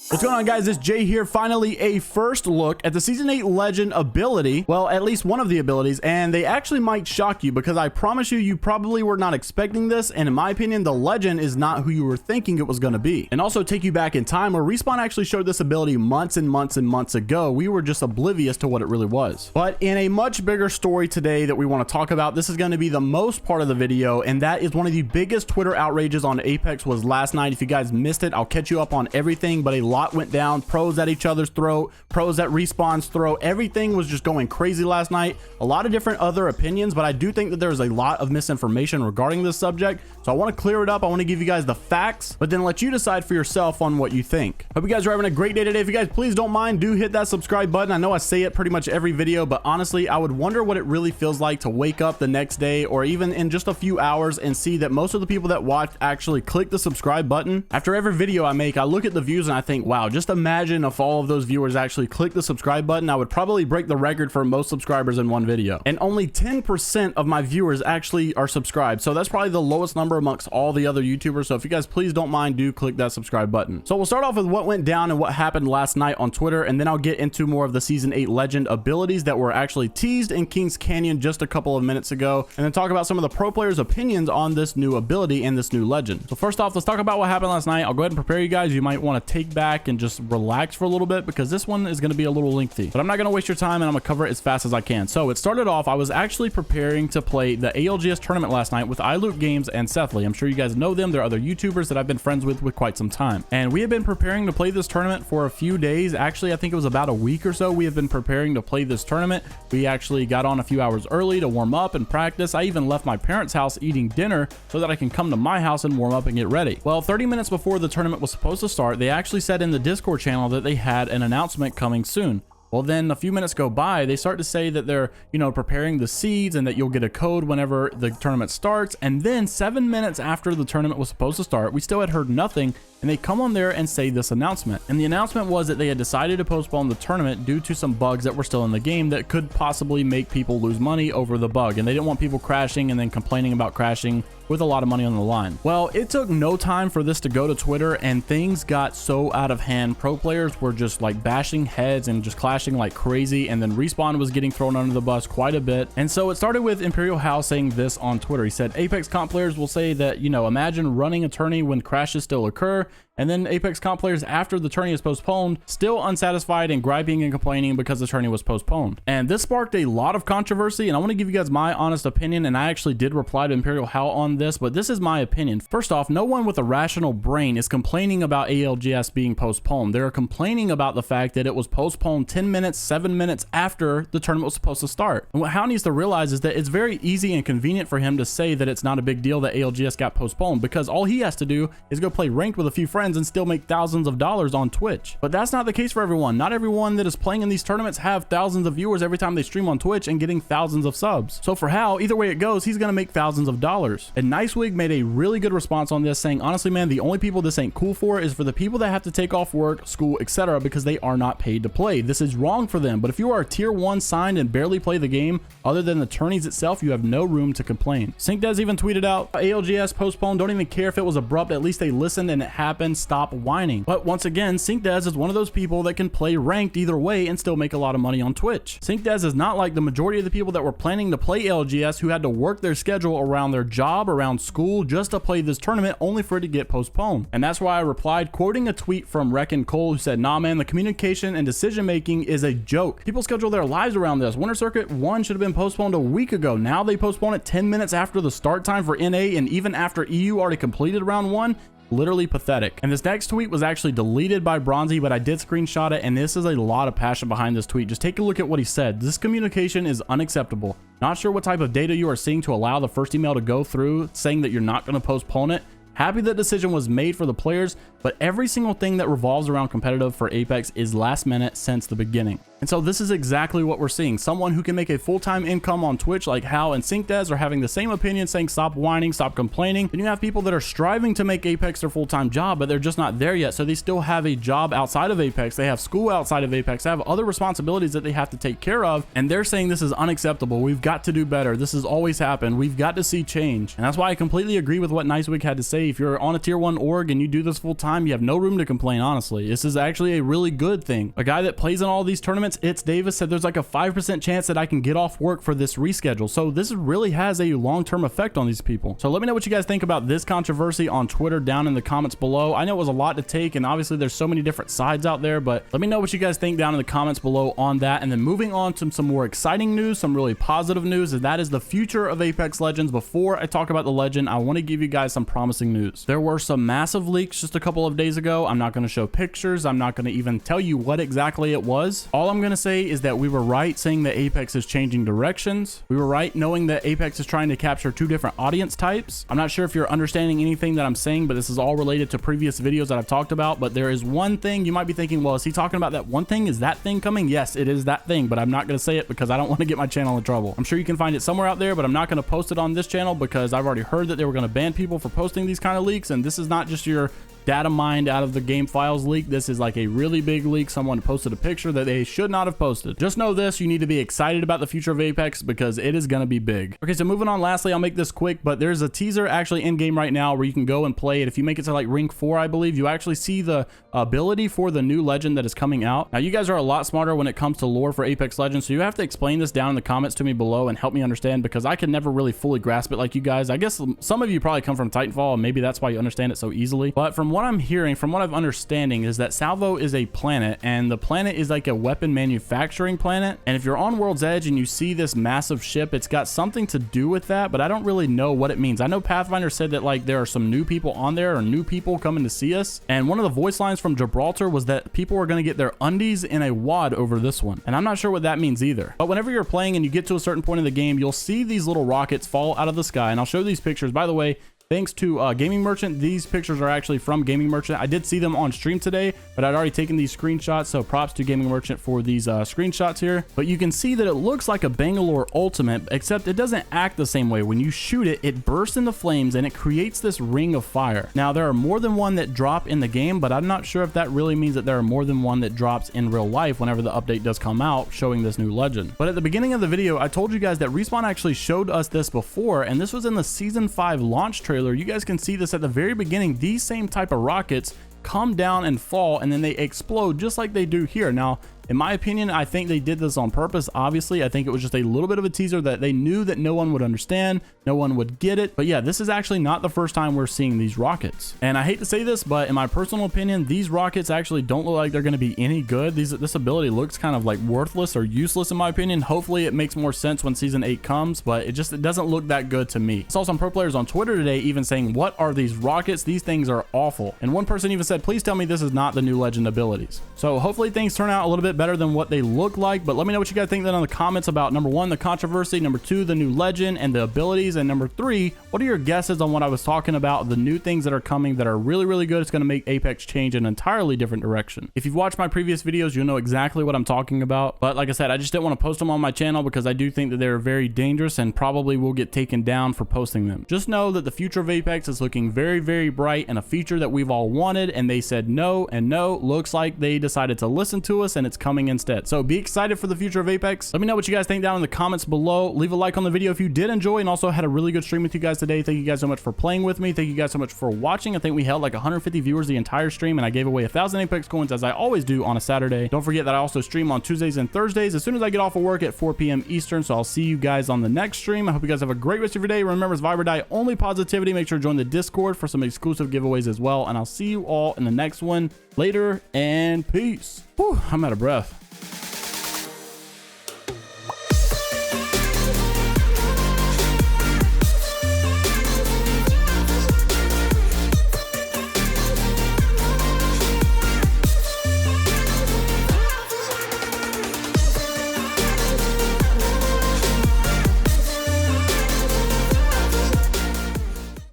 What's going on, guys? It's Jay here. Finally, a first look at the Season 8 Legend ability. Well, at least one of the abilities, and they actually might shock you because I promise you, you probably were not expecting this, and in my opinion, the Legend is not who you were thinking it was going to be. And also take you back in time where Respawn actually showed this ability months and months and months ago. We were just oblivious to what it really was. But in a much bigger story today that we want to talk about, this is going to be the most part of the video, and that is one of the biggest Twitter outrages on Apex was last night. If you guys missed it, I'll catch you up on everything, but a lot went down. Pros at each other's throat, pros at Respawn's throat. Everything was just going crazy last night. A lot of different other opinions, but I do think that there's a lot of misinformation regarding this subject, so I want to clear it up. I want to give you guys the facts, but then let you decide for yourself on what you think. Hope you guys are having a great day today. If you guys please don't mind, do hit that subscribe button. I know I say it pretty much every video, but honestly, I would wonder what it really feels like to wake up the next day or even in just a few hours and see that most of the people that watch actually click the subscribe button. After every video I make, I look at the views and I think, wow, just imagine if all of those viewers actually click the subscribe button. I would probably break the record for most subscribers in one video, and only 10% of my viewers actually are subscribed, so that's probably the lowest number amongst all the other YouTubers. So if you guys please don't mind, do click that subscribe button. So we'll start off with what went down and what happened last night on Twitter, and then I'll get into more of the Season 8 Legend abilities that were actually teased in King's Canyon just a couple of minutes ago, and then talk about some of the pro players' opinions on this new ability and this new legend. So first off, let's talk about what happened last night. I'll go ahead and prepare you guys. You might want to take back and just relax for a little bit because this one is going to be a little lengthy, but I'm not going to waste your time and I'm going to cover it as fast as I can. So it started off, I was actually preparing to play the ALGS tournament last night with iLoot Games and Sethley. I'm sure you guys know them. They're other YouTubers that I've been friends with quite some time, and we have been preparing to play this tournament for a few days. Actually, I think it was about a week or so we have been preparing to play this tournament. We actually got on a few hours early to warm up and practice. I even left my parents' house eating dinner so that I can come to my house and warm up and get ready. Well, 30 minutes before the tournament was supposed to start, they actually said in the Discord channel that they had an announcement coming soon. Well, then a few minutes go by, they start to say that they're, preparing the seeds and that you'll get a code whenever the tournament starts. And then 7 minutes after the tournament was supposed to start, we still had heard nothing. And they come on there and say this announcement. And the announcement was that they had decided to postpone the tournament due to some bugs that were still in the game that could possibly make people lose money over the bug. And they didn't want people crashing and then complaining about crashing with a lot of money on the line. Well, it took no time for this to go to Twitter and things got so out of hand. Pro players were just like bashing heads and just clashing like crazy. And then Respawn was getting thrown under the bus quite a bit. And so it started with Imperial Hal saying this on Twitter. He said, Apex comp players will say that, imagine running a tourney when crashes still occur. And then Apex comp players after the tourney is postponed, still unsatisfied and griping and complaining because the tourney was postponed. And this sparked a lot of controversy, and I want to give you guys my honest opinion, and I actually did reply to Imperial Hal on this, but this is my opinion. First off, no one with a rational brain is complaining about ALGS being postponed. They're complaining about the fact that it was postponed 10 minutes, 7 minutes after the tournament was supposed to start. And what Hal needs to realize is that it's very easy and convenient for him to say that it's not a big deal that ALGS got postponed, because all he has to do is go play ranked with a few friends and still make thousands of dollars on Twitch. But that's not the case for everyone. Not everyone that is playing in these tournaments have thousands of viewers every time they stream on Twitch and getting thousands of subs. So for Hal, either way it goes, he's gonna make thousands of dollars. And Nicewig made a really good response on this, saying, honestly, man, the only people this ain't cool for is for the people that have to take off work, school, etc., because they are not paid to play. This is wrong for them. But if you are tier 1 signed and barely play the game, other than the tourneys itself, you have no room to complain. SyncDez even tweeted out, ALGS postponed, don't even care if it was abrupt, at least they listened and it happened, stop whining. But once again, SyncDez is one of those people that can play ranked either way and still make a lot of money on Twitch. SyncDez is not like the majority of the people that were planning to play ALGS who had to work their schedule around their job, around school, just to play this tournament only for it to get postponed. And that's why I replied, quoting a tweet from Reckon Cole, who said, nah man, the communication and decision making is a joke. People schedule their lives around this. Winter Circuit 1 should have been postponed a week ago. Now they postpone it 10 minutes after the start time for NA and even after EU already completed round 1. Literally pathetic. And this next tweet was actually deleted by Bronzy, but I did screenshot it, and this is a lot of passion behind this tweet. Just take a look at what he said. This communication is unacceptable. Not sure what type of data you are seeing to allow the first email to go through saying that you're not going to postpone it. Happy that decision was made for the players, but every single thing that revolves around competitive for Apex is last minute since the beginning. And so this is exactly what we're seeing. Someone who can make a full-time income on Twitch like Hal and Syncdez are having the same opinion, saying stop whining, stop complaining. Then you have people that are striving to make Apex their full-time job, but they're just not there yet. So they still have a job outside of Apex. They have school outside of Apex. They have other responsibilities that they have to take care of. And they're saying this is unacceptable. We've got to do better. This has always happened. We've got to see change. And that's why I completely agree with what Niceweek had to say. If you're on a tier 1 org and you do this full-time, you have no room to complain, honestly. This is actually a really good thing. A guy that plays in all these tournaments, It's Davis, said there's like a 5% chance that I can get off work for this reschedule. So this really has a long-term effect on these people. So let me know what you guys think about this controversy on Twitter down in the comments below. I know it was a lot to take, and obviously there's so many different sides out there, but let me know what you guys think down in the comments below on that. And then moving on to some more exciting news, some really positive news, and that is the future of Apex Legends. Before I talk about the legend, I want to give you guys some promising news. There were some massive leaks just a couple of days ago. I'm not going to show pictures. I'm not going to even tell you what exactly it was. All I'm going to say is that we were right saying that Apex is changing directions. We were right knowing that Apex is trying to capture 2 different audience types. I'm not sure if you're understanding anything that I'm saying, but this is all related to previous videos that I've talked about. But there is one thing you might be thinking, well, is he talking about that one thing? Is that thing coming? Yes, it is that thing, but I'm not going to say it because I don't want to get my channel in trouble. I'm sure you can find it somewhere out there, but I'm not going to post it on this channel because I've already heard that they were going to ban people for posting these kind of leaks. And this is not just your data mined out of the game files leak. This is like a really big leak. Someone posted a picture that they should not have posted. Just know this, you need to be excited about the future of Apex because it is going to be big. Okay, so moving on, lastly, I'll make this quick, but there's a teaser actually in game right now where you can go and play it. If you make it to like ring 4, I believe, you actually see the ability for the new legend that is coming out. Now, you guys are a lot smarter when it comes to lore for Apex Legends, so you have to explain this down in the comments to me below and help me understand, because I can never really fully grasp it like you guys. I guess some of you probably come from Titanfall and maybe that's why you understand it so easily. But from what I'm hearing, from what I'm understanding, is that Salvo is a planet, and the planet is like a weapon manufacturing planet. And if you're on World's Edge and you see this massive ship, it's got something to do with that, but I don't really know what it means. I know Pathfinder said that like there are some new people on there, or new people coming to see us, and one of the voice lines from Gibraltar was that people were going to get their undies in a wad over this one, and I'm not sure what that means either. But whenever you're playing and you get to a certain point in the game, you'll see these little rockets fall out of the sky, and I'll show these pictures. By the way, thanks to Gaming Merchant, these pictures are actually from Gaming Merchant. I did see them on stream today, but I'd already taken these screenshots, so props to Gaming Merchant for these screenshots here. But you can see that it looks like a Bangalore Ultimate, except it doesn't act the same way. When you shoot it, it bursts into flames and it creates this ring of fire. Now, there are more than one that drop in the game, but I'm not sure if that really means that there are more than one that drops in real life whenever the update does come out showing this new legend. But at the beginning of the video, I told you guys that Respawn actually showed us this before, and this was in the Season 5 launch trailer. You guys can see this at the very beginning. These same type of rockets come down and fall, and then they explode just like they do here. Now, in my opinion, I think they did this on purpose. Obviously, I think it was just a little bit of a teaser that they knew that no one would understand, no one would get it. But yeah, this is actually not the first time we're seeing these rockets. And I hate to say this, but in my personal opinion, these rockets actually don't look like they're going to be any good. This ability looks kind of like worthless or useless in my opinion. Hopefully it makes more sense when Season 8 comes, but it doesn't look that good to me. I saw some pro players on Twitter today even saying, what are these rockets? These things are awful. And one person even said, please tell me this is not the new legend abilities. So hopefully things turn out a little bit better than what they look like. But let me know what you guys think then in the comments about number 1, the controversy, number 2, the new legend and the abilities, and number 3, what are your guesses on what I was talking about, the new things that are coming that are really, really good. It's going to make Apex change in an entirely different direction. If you've watched my previous videos, you'll know exactly what I'm talking about. But like I said, I just didn't want to post them on my channel because I do think that they're very dangerous and probably will get taken down for posting them. Just know that the future of Apex is looking very, very bright, and a feature that we've all wanted, and they said no and no. Looks like they decided to listen to us, and it's coming instead. So be excited for the future of Apex. Let me know what you guys think down in the comments below. Leave a like on the video if you did enjoy, and also had a really good stream with you guys today. Thank you guys so much for playing with me. Thank you guys so much for watching. I think we held like 150 viewers the entire stream, and I gave away 1,000 Apex coins as I always do on a Saturday. Don't forget that I also stream on Tuesdays and Thursdays as soon as I get off of work at 4 p.m. Eastern. So I'll see you guys on the next stream. I hope you guys have a great rest of your day. Remember, it's Vibe or Die, only positivity. Make sure to join the Discord for some exclusive giveaways as well, and I'll see you all in the next one. Later, and peace. Whew, I'm out of breath.